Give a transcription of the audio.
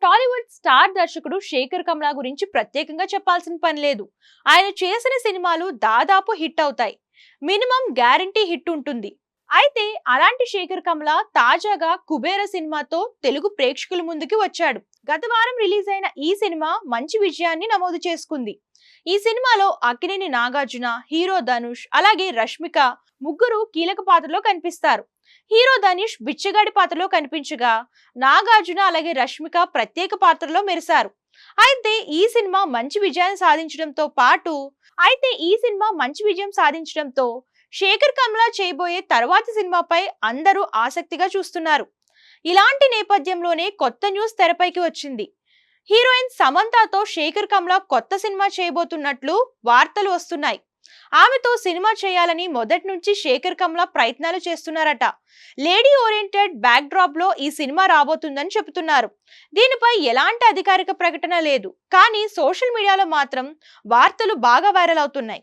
Tollywood star దర్శకుడు శేఖర్ కమ్లా గురించి ప్రత్యేకంగా చెప్పాల్సిన పని లేదు. ఆయన చేసిన సినిమాలు దాదాపు హిట్ అవుతాయి. మినిమం గ్యారంటీ హిట్ ఉంటుంది. అయితే అలాంటి శేఖర్ కమ్లా తాజాగా కుబేర సినిమాతో తెలుగు ప్రేక్షకుల ముందుకి వచ్చాడు. గత వారం రిలీజ్ అయిన ఈ సినిమా మంచి విజయాన్ని నమోదు చేసుకుంది. ఈ సినిమాలో అక్కినేని నాగార్జున, హీరో ధనుష్, అలాగే రష్మిక ముగ్గురు కీలక పాత్రలో కనిపిస్తారు. హీరో ధనుష్ బిచ్చగాడి పాత్రలో కనిపించగా, నాగార్జున అలాగే రష్మిక ప్రత్యేక పాత్రలో మెరిశారు. అయితే ఈ సినిమా మంచి విజయాన్ని సాధించడంతో శేఖర్ కమ్లా చేయబోయే తర్వాతి సినిమాపై అందరూ ఆసక్తిగా చూస్తున్నారు. ఇలాంటి నేపథ్యంలోనే కొత్త న్యూస్ తెరపైకి వచ్చింది. హీరోయిన్ సమంతతో శేఖర్ కమ్లా కొత్త సినిమా చేయబోతున్నట్లు వార్తలు వస్తున్నాయి. ఆమెతో సినిమా చేయాలని మొదటి నుంచి శేఖర్ కమ్లా ప్రయత్నాలు చేస్తున్నారట. లేడీ ఓరియంటెడ్ బ్యాక్ డ్రాప్ లో ఈ సినిమా రాబోతుందని చెబుతున్నారు. దీనిపై ఎలాంటి అధికారిక ప్రకటన లేదు, కానీ సోషల్ మీడియాలో మాత్రం వార్తలు బాగా వైరల్ అవుతున్నాయి.